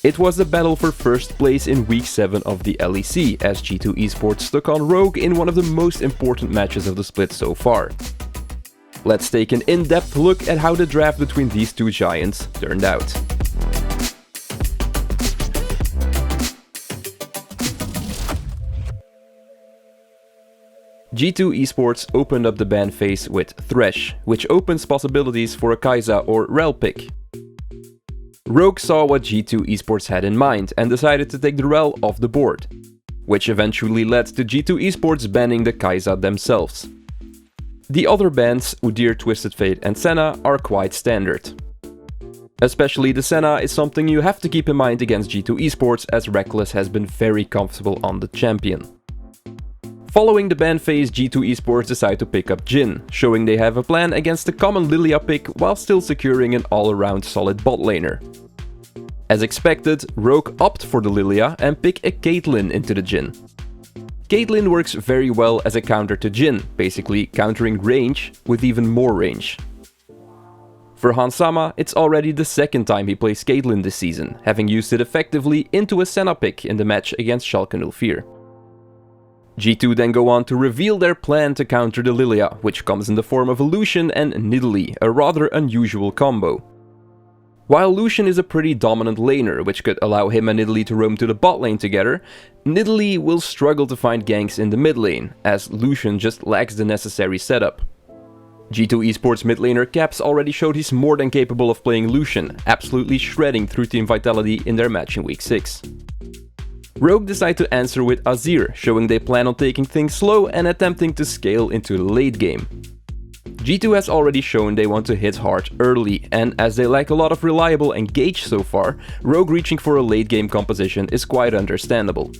It was a battle for first place in Week 7 of the LEC, as G2 Esports took on Rogue in one of the most important matches of the split so far. Let's take an in-depth look at how the draft between these two giants turned out. G2 Esports opened up the ban phase with Thresh, which opens possibilities for a Kai'Sa or Rell pick. Rogue saw what G2 Esports had in mind and decided to take the Rell off the board, which eventually led to G2 Esports banning the Kai'Sa themselves. The other bans, Udyr, Twisted Fate and Senna, are quite standard. Especially the Senna is something you have to keep in mind against G2 Esports, as Reckless has been very comfortable on the champion. Following the ban phase, G2 Esports decide to pick up Jhin, showing they have a plan against the common Lilia pick while still securing an all-around solid bot laner. As expected, Rogue opt for the Lilia and pick a Caitlyn into the Jhin. Caitlyn works very well as a counter to Jhin, basically countering range with even more range. For Hans Sama, it's already the second time he plays Caitlyn this season, having used it effectively into a Senna pick in the match against Schalke 04. G2 then go on to reveal their plan to counter the Lilia, which comes in the form of a Lucian and Nidalee, a rather unusual combo. While Lucian is a pretty dominant laner, which could allow him and Nidalee to roam to the bot lane together, Nidalee will struggle to find ganks in the mid lane, as Lucian just lacks the necessary setup. G2 Esports mid laner Caps already showed he's more than capable of playing Lucian, absolutely shredding through Team Vitality in their match in Week 6. Rogue decide to answer with Azir, showing they plan on taking things slow and attempting to scale into the late game. G2 has already shown they want to hit hard early, and as they lack a lot of reliable engage so far, Rogue reaching for a late game composition is quite understandable.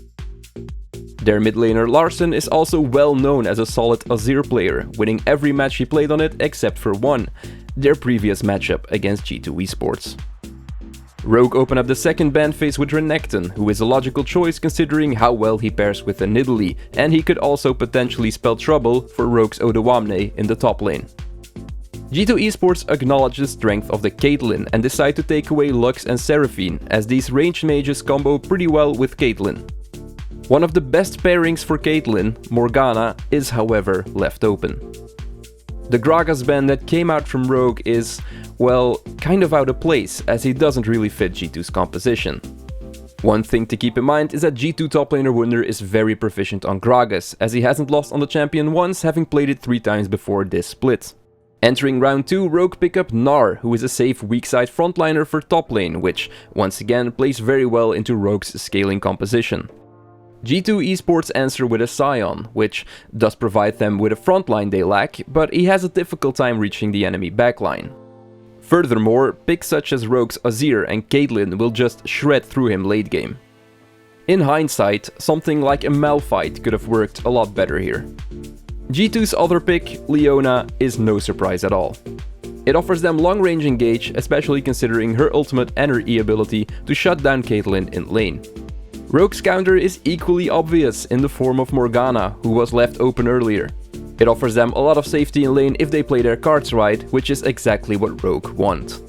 Their mid laner Larssen is also well known as a solid Azir player, winning every match he played on it except for one, their previous matchup against G2 Esports. Rogue open up the second ban phase with Renekton, who is a logical choice considering how well he pairs with the Nidalee, and he could also potentially spell trouble for Rogue's Odoamne in the top lane. G2 Esports acknowledge the strength of the Caitlyn and decide to take away Lux and Seraphine, as these ranged mages combo pretty well with Caitlyn. One of the best pairings for Caitlyn, Morgana, is however left open. The Gragas ban that came out from Rogue is, well, kind of out of place, as he doesn't really fit G2's composition. One thing to keep in mind is that G2 top laner Wunder is very proficient on Gragas, as he hasn't lost on the champion once, having played it 3 times before this split. Entering round 2, Rogue pick up Gnar, who is a safe weak side frontliner for top lane, which once again plays very well into Rogue's scaling composition. G2 Esports answer with a Sion, which does provide them with a frontline they lack, but he has a difficult time reaching the enemy backline. Furthermore, picks such as Rogue's Azir and Caitlyn will just shred through him late game. In hindsight, something like a Malphite could have worked a lot better here. G2's other pick, Leona, is no surprise at all. It offers them long range engage, especially considering her ultimate and her E ability to shut down Caitlyn in lane. Rogue's counter is equally obvious in the form of Morgana, who was left open earlier. It offers them a lot of safety in lane if they play their cards right, which is exactly what Rogue want.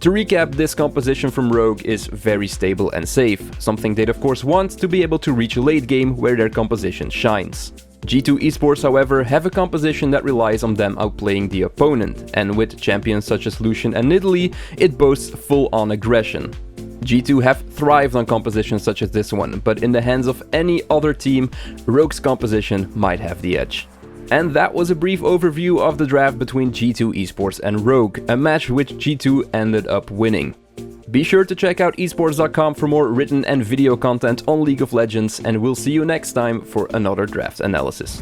To recap, this composition from Rogue is very stable and safe, something they'd of course want to be able to reach a late game where their composition shines. G2 Esports, however, have a composition that relies on them outplaying the opponent, and with champions such as Lucian and Nidalee, it boasts full-on aggression. G2 have thrived on compositions such as this one, but in the hands of any other team, Rogue's composition might have the edge. And that was a brief overview of the draft between G2 Esports and Rogue, a match which G2 ended up winning. Be sure to check out esports.com for more written and video content on League of Legends, and we'll see you next time for another draft analysis.